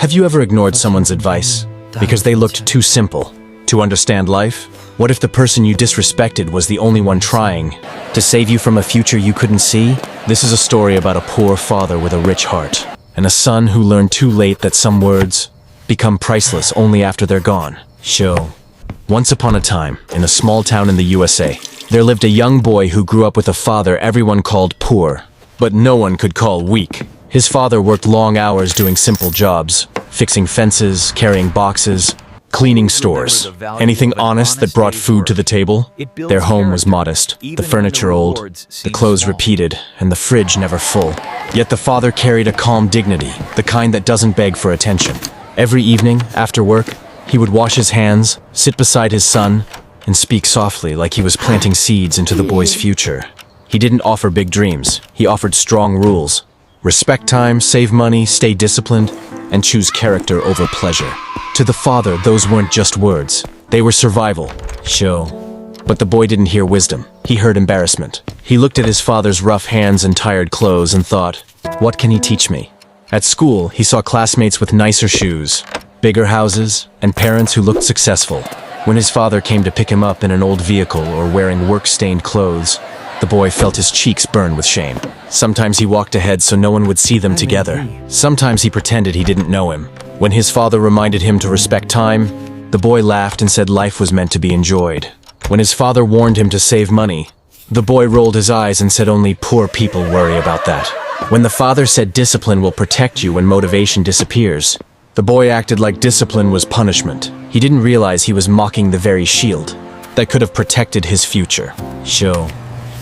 Have you ever ignored someone's advice because they looked too simple to understand life? What if the person you disrespected was the only one trying to save you from a future you couldn't see? This is a story about a poor father with a rich heart and a son who learned too late that some words become priceless only after they're gone. Once upon a time, in a small town in the USA, there lived a young boy who grew up with a father everyone called poor, but no one could call weak. His father worked long hours doing simple jobs, fixing fences, carrying boxes, cleaning stores. Anything honest that brought food to the table. Their home was modest, the furniture old, the clothes repeated, and the fridge never full. Yet the father carried a calm dignity, the kind that doesn't beg for attention. Every evening, after work, he would wash his hands, sit beside his son, and speak softly like he was planting seeds into the boy's future. He didn't offer big dreams. He offered strong rules. Respect time, save money, stay disciplined, and choose character over pleasure. To the father, those weren't just words. They were survival. But the boy didn't hear wisdom. He heard embarrassment. He looked at his father's rough hands and tired clothes and thought, what can he teach me? At school, he saw classmates with nicer shoes, bigger houses, and parents who looked successful. When his father came to pick him up in an old vehicle or wearing work-stained clothes, the boy felt his cheeks burn with shame. Sometimes he walked ahead so no one would see them together. Sometimes he pretended he didn't know him. When his father reminded him to respect time, the boy laughed and said life was meant to be enjoyed. When his father warned him to save money, the boy rolled his eyes and said only poor people worry about that. When the father said discipline will protect you when motivation disappears, the boy acted like discipline was punishment. He didn't realize he was mocking the very shield that could have protected his future.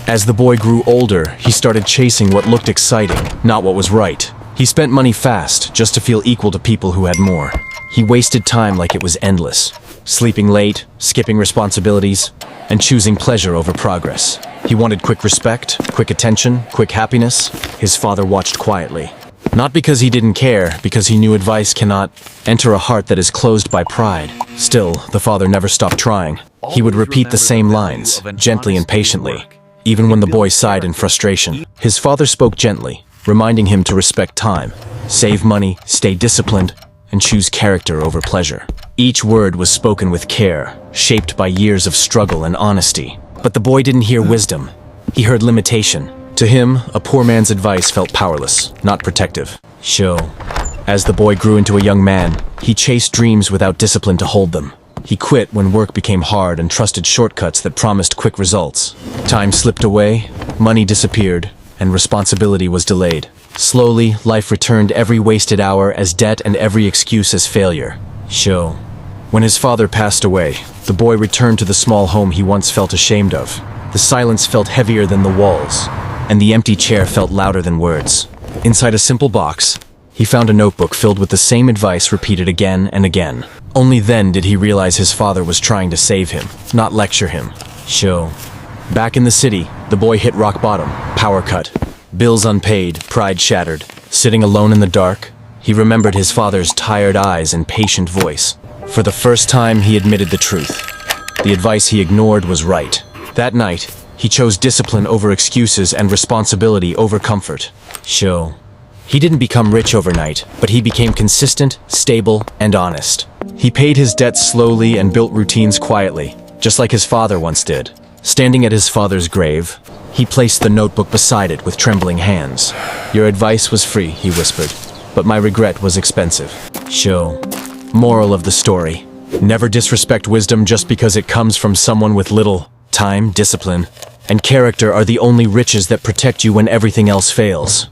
As the boy grew older, he started chasing what looked exciting, not what was right. He spent money fast, just to feel equal to people who had more. He wasted time like it was endless, sleeping late, skipping responsibilities, and choosing pleasure over progress. He wanted quick respect, quick attention, quick happiness. His father watched quietly. Not because he didn't care, because he knew advice cannot enter a heart that is closed by pride. Still, the father never stopped trying. He would repeat the same lines, gently and patiently. Even when the boy sighed in frustration, his father spoke gently, reminding him to respect time, save money, stay disciplined, and choose character over pleasure. Each word was spoken with care, shaped by years of struggle and honesty. But the boy didn't hear wisdom. He heard limitation. To him, a poor man's advice felt powerless, not protective. As the boy grew into a young man, he chased dreams without discipline to hold them. He quit when work became hard and trusted shortcuts that promised quick results. Time slipped away, money disappeared, and responsibility was delayed. Slowly, life returned every wasted hour as debt and every excuse as failure. When his father passed away, the boy returned to the small home he once felt ashamed of. The silence felt heavier than the walls, and the empty chair felt louder than words. Inside a simple box, he found a notebook filled with the same advice repeated again and again. Only then did he realize his father was trying to save him, not lecture him. Back in the city, the boy hit rock bottom, power cut, bills unpaid, pride shattered. Sitting alone in the dark, he remembered his father's tired eyes and patient voice. For the first time, he admitted the truth. The advice he ignored was right. That night, he chose discipline over excuses and responsibility over comfort. He didn't become rich overnight, but he became consistent, stable, and honest. He paid his debts slowly and built routines quietly, just like his father once did. Standing at his father's grave, he placed the notebook beside it with trembling hands. Your advice was free, he whispered, but my regret was expensive. Moral of the story: never disrespect wisdom just because it comes from someone with little. Time, discipline, and character are the only riches that protect you when everything else fails.